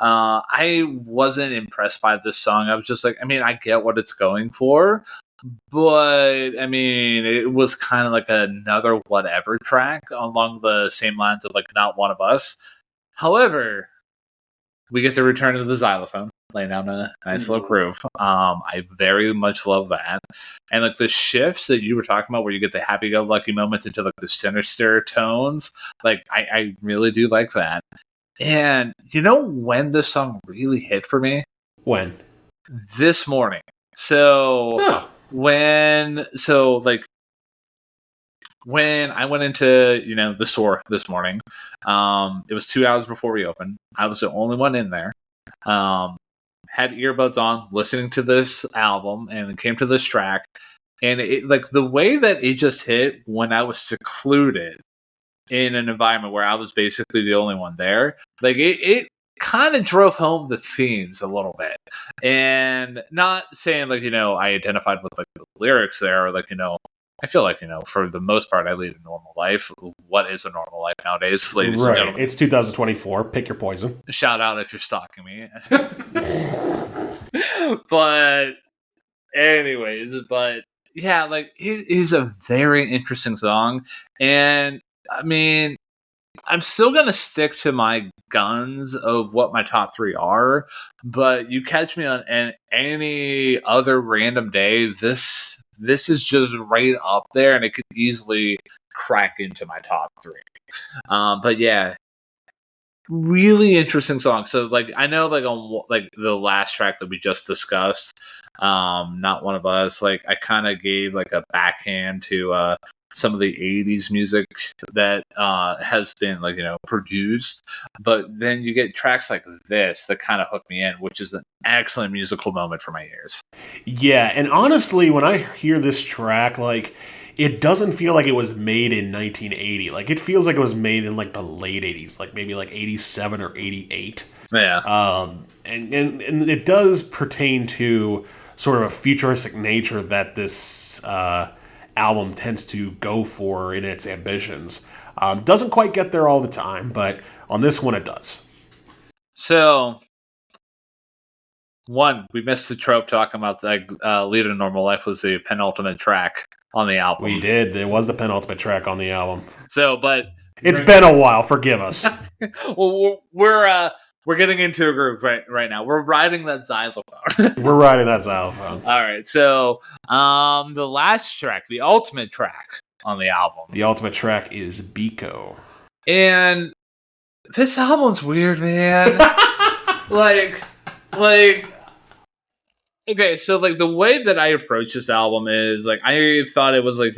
I wasn't impressed by this song. I was just like, I mean, I get what it's going for, but I mean, it was kind of like another whatever track along the same lines of like Not One of Us. However, we get to return to the xylophone, laying down a nice little groove. I very much love that, and like the shifts that you were talking about, where you get the happy-go-lucky moments into like the sinister tones. Like I really do like that. And you know when this song really hit for me? When? This morning. So Oh. when I went into the store this morning, it was 2 hours before we opened. I was the only one in there. Had earbuds on, listening to this album, and it came to this track, and it like the way that it just hit when I was secluded in an environment where I was basically the only one there. Like it kind of drove home the themes a little bit, and not saying like I identified with like the lyrics there, or like I feel like for the most part I lead a normal life. What is a normal life nowadays, ladies and gentlemen? It's 2024. Pick your poison. Shout out if you're stalking me. But anyways, yeah, like it is a very interesting song, and I mean, I'm still gonna stick to my guns of what my top 3 are, but you catch me on any other random day, this is just right up there, and it could easily crack into my top 3. But yeah, really interesting song. So like I know like on like the last track that we just discussed, Not One of Us, like I kind of gave like a backhand to some of the 80s music that has been like produced, but then you get tracks like this that kind of hook me in, which is an excellent musical moment for my ears. Yeah, and honestly, when I hear this track, like, it doesn't feel like it was made in 1980. Like, it feels like it was made in like the late 80s, like maybe like 87 or 88. Yeah. And it does pertain to sort of a futuristic nature that this album tends to go for in its ambitions. Doesn't quite get there all the time, but on this one it does. So, one, we missed the trope talking about the Lead a Normal Life was the penultimate track on the album. We did. It was the penultimate track on the album. So, but it's been a while. Forgive us. Well, we're getting into a groove right now. We're riding that xylophone. We're riding that xylophone. All right. So, the last track, the ultimate track on the album. The ultimate track is Biko. And this album's weird, man. like, okay, so like the way that I approach this album is like I thought it was like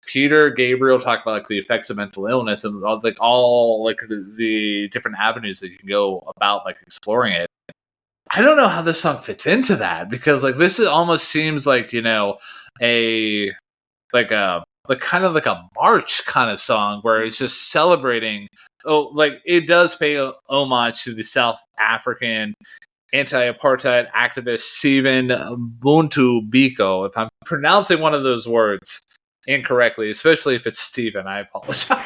Peter Gabriel talked about like the effects of mental illness and all the different avenues that you can go about like exploring it. I don't know how this song fits into that, because like this almost seems like a kind of like a march kind of song where it's just celebrating. Oh, like it does pay homage to the South African anti-apartheid activist Stephen Buntu Biko. If I'm pronouncing one of those words incorrectly, especially if it's Stephen, I apologize.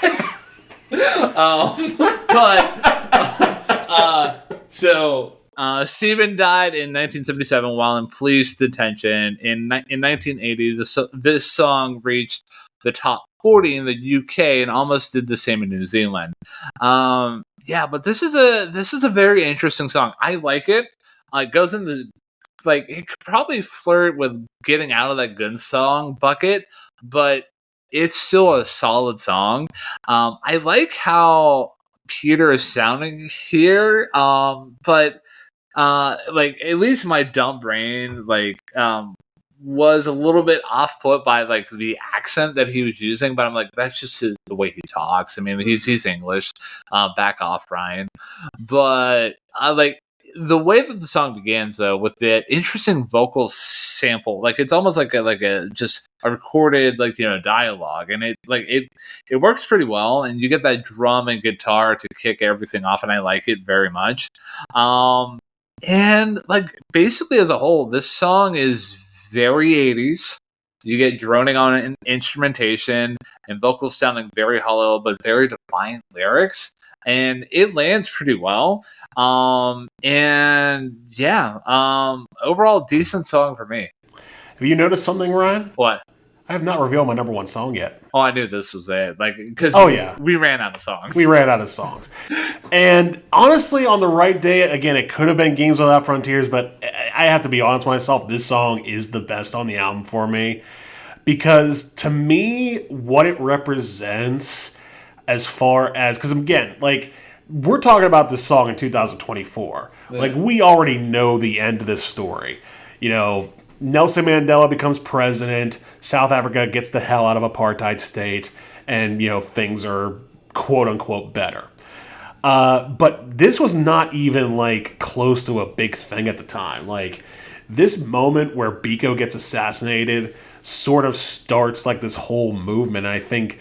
So Stephen died in 1977 while in police detention. In 1980, this song reached the top 40 in the UK and almost did the same in New Zealand. Yeah, but this is a very interesting song. I like it. It goes into like it could probably flirt with getting out of that good song bucket, but it's still a solid song. I like how Peter is sounding here, but like at least my dumb brain was a little bit off put by like the accent that he was using, but I'm like, that's just the way he talks. I mean, he's English. Back off, Ryan. But the way that the song begins, though, with that interesting vocal sample, like it's almost like a just a recorded dialogue, and it works pretty well, and you get that drum and guitar to kick everything off, and I like it very much. And like basically as a whole, this song is very 80s. You get droning on instrumentation and vocals sounding very hollow, but very defiant lyrics, and it lands pretty well. And yeah, overall decent song for me. Have you noticed something, Ryan? What? I have not revealed my number one song yet. Oh, I knew this was it. Like, because we ran out of songs. We ran out of songs. And honestly, on the right day, again, it could have been Games Without Frontiers, but I have to be honest with myself, this song is the best on the album for me. Because to me, what it represents as far as, because again, like, we're talking about this song in 2024. Yeah. Like, we already know the end of this story. You know, Nelson Mandela becomes president, South Africa gets the hell out of apartheid state, and, things are quote-unquote better. But this was not even, like, close to a big thing at the time. Like, this moment where Biko gets assassinated sort of starts, like, this whole movement, and I think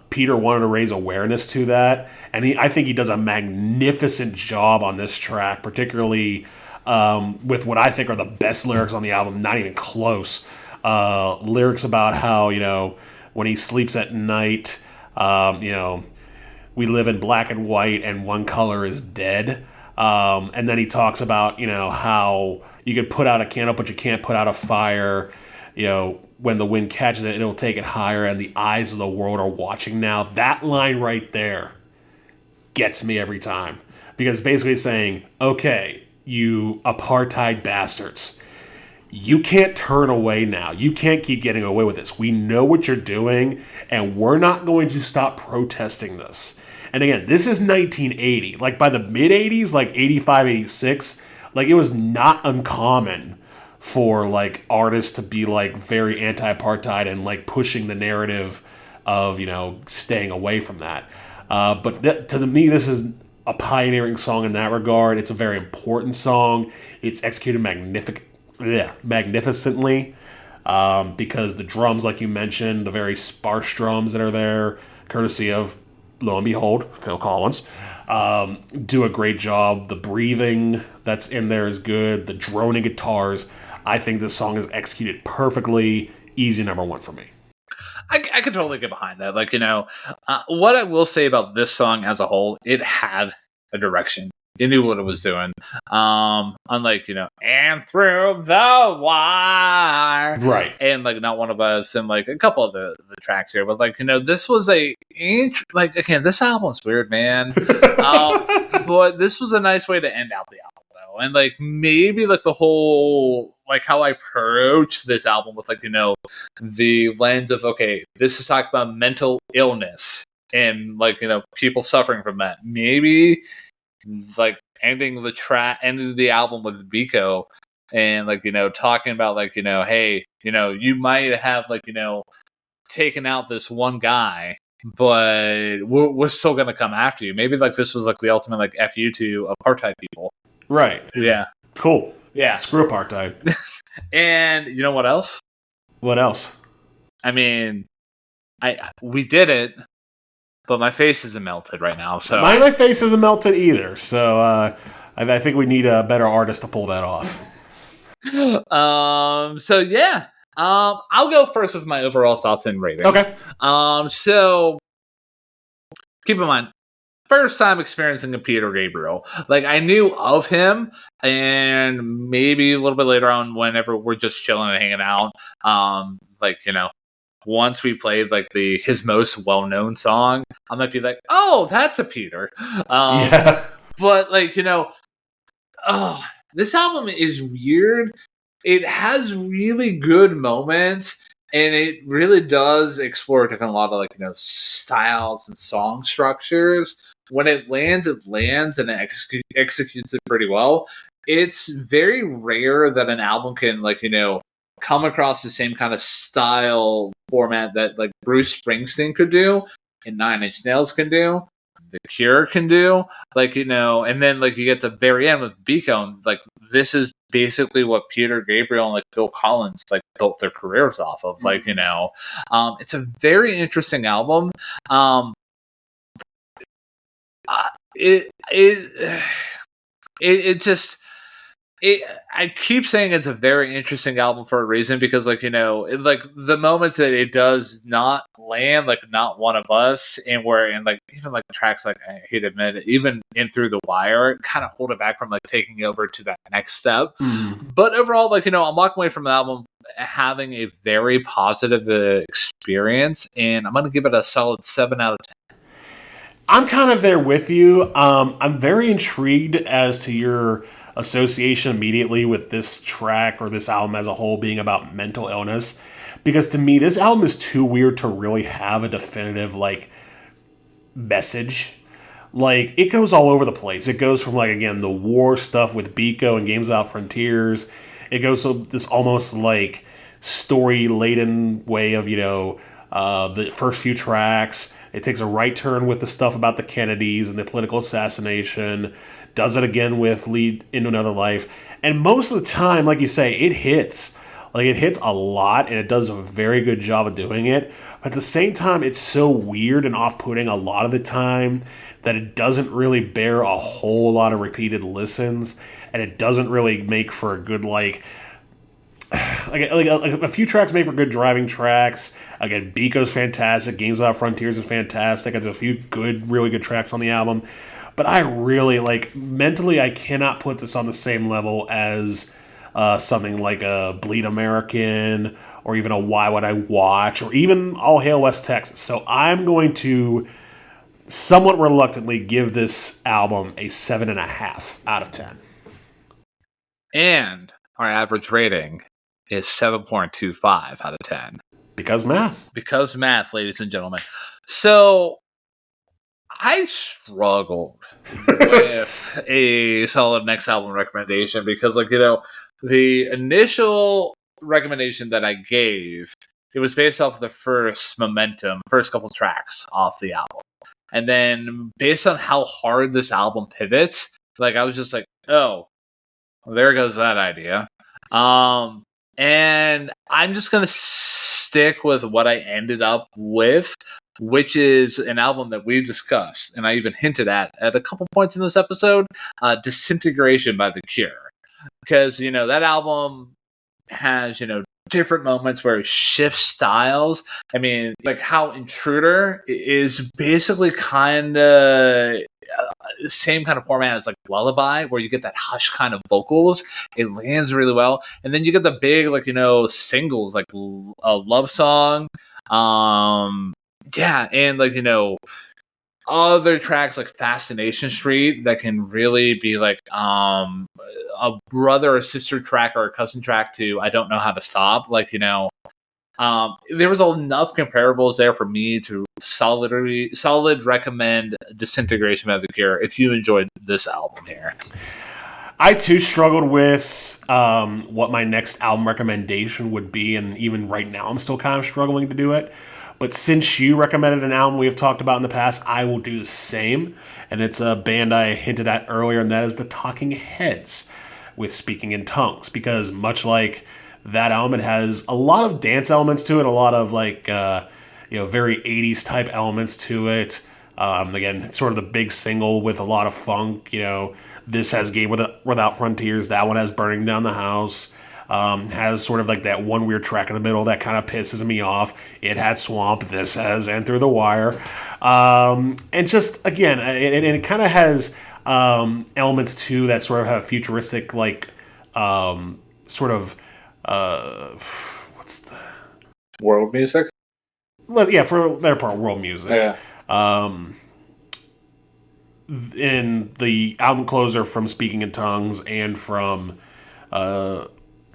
Peter wanted to raise awareness to that, and I think he does a magnificent job on this track, particularly with what I think are the best lyrics on the album, not even close. Lyrics about how, when he sleeps at night, we live in black and white and one color is dead. And then he talks about, how you can put out a candle, but you can't put out a fire. When the wind catches it, it'll take it higher, and the eyes of the world are watching now. That line right there gets me every time. Because basically saying, okay, you apartheid bastards, you can't turn away now. You can't keep getting away with this. We know what you're doing, and we're not going to stop protesting this. And again, this is 1980. Like, by the mid-80s, like 85, 86, like, it was not uncommon for, like, artists to be, like, very anti-apartheid and, like, pushing the narrative of, staying away from that. But to me, this is a pioneering song in that regard. It's a very important song. It's executed magnificently because the drums, like you mentioned, the very sparse drums that are there, courtesy of, lo and behold, Phil Collins, do a great job. The breathing that's in there is good. The droning guitars. I think this song is executed perfectly. Easy number one for me. I could totally get behind that. Like, what I will say about this song as a whole, it had a direction. It knew what it was doing. Unlike, and through the wire. Right. And, like, Not One of Us and, like, a couple of the tracks here. But, like, this was again, this album's weird, man. But this was a nice way to end out the album, though. And, like, maybe, like, the whole, like, how I approach this album with, like, the lens of, okay, this is talking about mental illness and, like, people suffering from that. Maybe, like, ending the album with Biko and, like, talking about, like, hey, you might have, like, taken out this one guy, but we're still gonna come after you. Maybe, like, this was, like, the ultimate, like, F you to apartheid people. Right. Yeah. Cool. Yeah. Screw apartheid. And you know what else? What else? I mean, we did it, but my face isn't melted right now. So my face isn't melted either. So I think we need a better artist to pull that off. So yeah. I'll go first with my overall thoughts and ratings. Okay. So keep in mind, first time experiencing a Peter Gabriel. Like, I knew of him, and maybe a little bit later on, whenever we're just chilling and hanging out, once we played, like, his most well-known song, I might be like, oh, that's a Peter. Yeah. But, like, this album is weird. It has really good moments, and it really does explore a lot of, like, styles and song structures. When it lands, and it executes it pretty well. It's very rare that an album can, like, come across the same kind of style format that, like, Bruce Springsteen could do and Nine Inch Nails can do. The Cure can do, like, and then like you get the very end with Biko, and like this is basically what Peter Gabriel and like Bill Collins like built their careers off of. Like, it's a very interesting album. It it it just I keep saying it's a very interesting album for a reason, because like like the moments that it does not land, like Not One of Us, and where and like even like tracks like I hate to admit it, even in Through the Wire, kind of hold it back from like taking over to that next step. But overall, like I'm walking away from the album having a very positive experience, and I'm gonna give it a solid 7 out of 10. I'm kind of there with you. I'm very intrigued as to your association immediately with this track or this album as a whole being about mental illness, because to me this album is too weird to really have a definitive like message. Like, it goes all over the place. It goes from like, again, the war stuff with Biko and Games Without Frontiers. It goes to this almost like story laden way of the first few tracks. It takes a right turn with the stuff about the Kennedys and the political assassination. Does it again with Lead into Another Life. And most of the time, like you say, it hits. Like, it hits a lot, and it does a very good job of doing it. But at the same time, it's so weird and off-putting a lot of the time that it doesn't really bear a whole lot of repeated listens, and it doesn't really make for a good, like a few tracks made for good driving tracks. Again, Biko's fantastic. Games Without Frontiers is fantastic. There's a few really good tracks on the album. But I really, mentally, I cannot put this on the same level as something like a Bleed American, or even a Why Would I Watch, or even All Hail West Texas. So I'm going to somewhat reluctantly give this album a 7.5 out of 10. And our average rating is 7.25 out of 10. Because math. Because math, ladies and gentlemen. So I struggled with a solid next album recommendation, because the initial recommendation that I gave, it was based off the first couple tracks off the album. And then based on how hard this album pivots, like I was just like, oh, well, there goes that idea. And I'm just going to stick with what I ended up with, which is an album that we've discussed, and I even hinted at a couple points in this episode, Disintegration by The Cure. Because, that album has, different moments where it shifts styles. I mean, like how Intruder is basically kind of same kind of format as like Lullaby, where you get that hush kind of vocals. It lands really well, and then you get the big singles like a Love Song, and other tracks like Fascination Street that can really be like a brother or sister track or a cousin track to I Don't Know How to Stop. There was enough comparables there for me to solid recommend Disintegration by The Cure if you enjoyed this album here. I too struggled with what my next album recommendation would be, and even right now I'm still kind of struggling to do it. But since you recommended an album we have talked about in the past, I will do the same. And it's a band I hinted at earlier, and that is the Talking Heads with Speaking in Tongues. Because much like that album, it has a lot of dance elements to it, a lot of very 80s type elements to it. Again, it's sort of the big single with a lot of funk. This has Game Without Frontiers. That one has Burning Down the House. Has sort of like that one weird track in the middle that kind of pisses me off. It had Swamp. This has And Through the Wire. And just, again, it kind of has elements too that sort of have futuristic, what's the... World music? Well, yeah, for the better part, world music. Yeah. In the album closer from Speaking in Tongues and from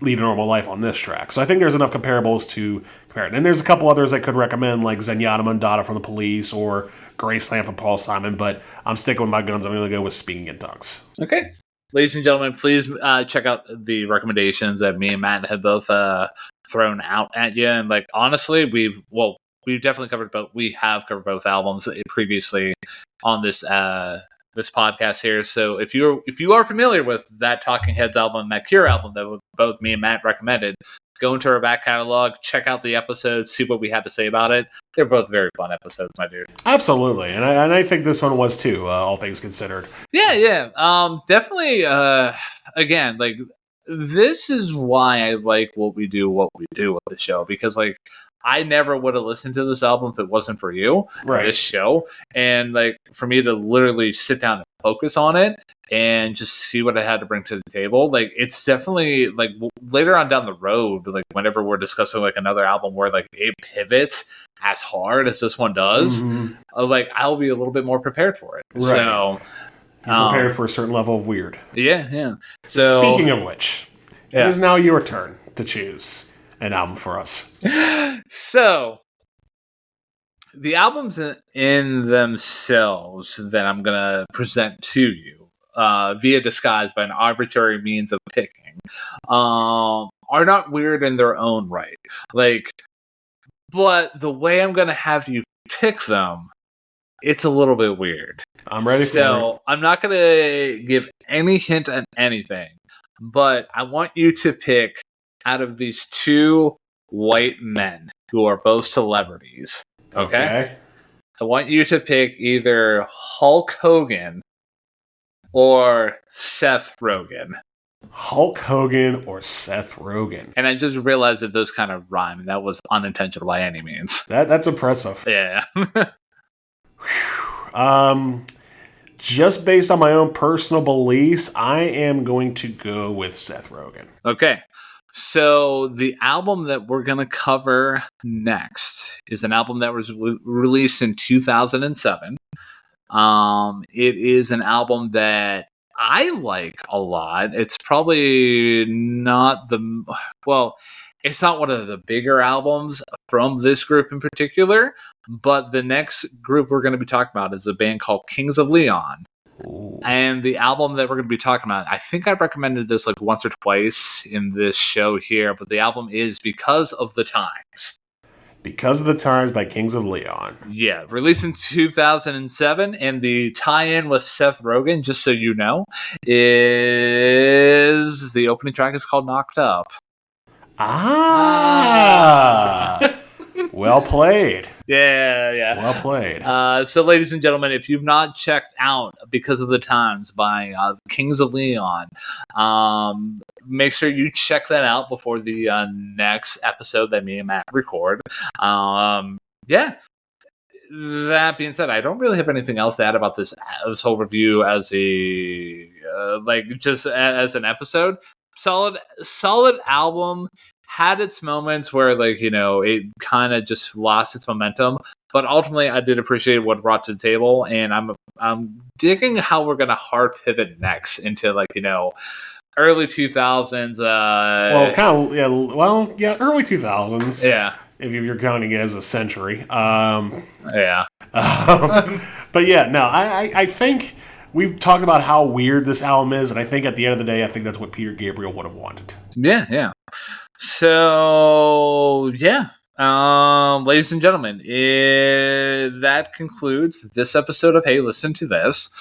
Lead a Normal Life on this track. So I think there's enough comparables to compare it. And there's a couple others I could recommend, like Zenyatta Mondada from The Police or Graceland from Paul Simon, but I'm sticking with my guns. I'm going to go with Speaking in Tongues. Okay. Ladies and gentlemen, please check out the recommendations that me and Matt have both thrown out at you. And honestly, we've definitely covered both. We have covered both albums previously on this this podcast here. So if you are familiar with that Talking Heads album and that Cure album that both me and Matt recommended, go into our back catalog, check out the episodes, see what we had to say about it. They're both very fun episodes, my dude. Absolutely, and I think this one was too, all things considered. Yeah. Definitely. Again, like, this is why I like what we do with the show, because like I never would have listened to this album if it wasn't for you, Right. this show, and like for me to literally sit down and focus on it and just see what I had to bring to the table. Like, it's definitely like later on down the road, like whenever we're discussing like another album where like it pivots as hard as this one does, like I'll be a little bit more prepared for it. Right. So you're prepared for a certain level of weird. Yeah. So speaking of which, it is now your turn to choose an album for us. So the albums in themselves that I'm going to present to you via disguise by an arbitrary means of picking are not weird in their own right. Like, but the way I'm going to have you pick them, it's a little bit weird. I'm ready for it. So I'm not going to give any hint on anything, but I want you to pick out of these two white men who are both celebrities. Okay? I want you to pick either Hulk Hogan or Seth Rogen. Hulk Hogan or Seth Rogen. And I just realized that those kind of rhyme, and that was unintentional by any means. That's impressive. Yeah. Just based on my own personal beliefs, I am going to go with Seth Rogen. Okay. So the album that we're going to cover next is an album that was released in 2007. It is an album that I like a lot. It's probably not it's not one of the bigger albums from this group in particular, but the next group we're going to be talking about is a band called Kings of Leon. Ooh. And the album that we're going to be talking about, I think I recommended this like once or twice in this show here, but the album is Because of the Times. Because of the Times by Kings of Leon. Yeah, released in 2007, and the tie-in with Seth Rogen, just so you know, is the opening track is called Knocked Up. Well played. Yeah. Well played. So, ladies and gentlemen, if you've not checked out Because of the Times by Kings of Leon, make sure you check that out before the next episode that me and Matt record. That being said, I don't really have anything else to add about this whole review as just as an episode. Solid album. Had its moments where, like, you know, it kind of just lost its momentum, but ultimately I did appreciate what it brought to the table, and I'm digging how we're gonna hard pivot next into, like, you know, early 2000s. Early 2000s. Yeah, if you're counting it as a century. But I think we've talked about how weird this album is, and I think at the end of the day, I think that's what Peter Gabriel would have wanted. Yeah. So, ladies and gentlemen, that concludes this episode of Hey, Listen to This.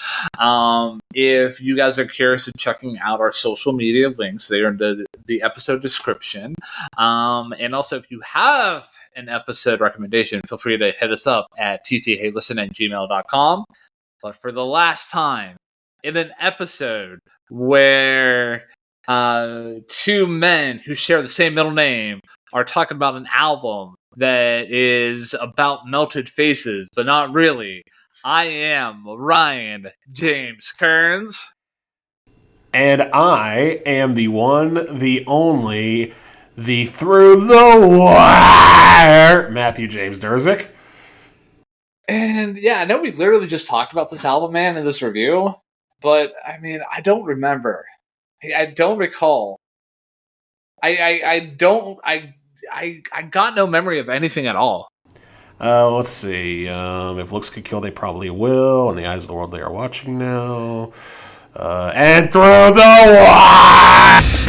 If you guys are curious of checking out our social media links, they are in the episode description. And also, if you have an episode recommendation, feel free to hit us up at ttheylisten@gmail.com. But for the last time, in an episode where two men who share the same middle name are talking about an album that is about melted faces, but not really. I am Ryan James Kearns. And I am the one, the only, the through the wire, Matthew James Durzik. And yeah, I know we literally just talked about this album, man, in this review, but I mean, I don't remember. I don't recall. I got no memory of anything at all. Let's see. If looks could kill, they probably will. In the eyes of the world, they are watching now. And through the wire!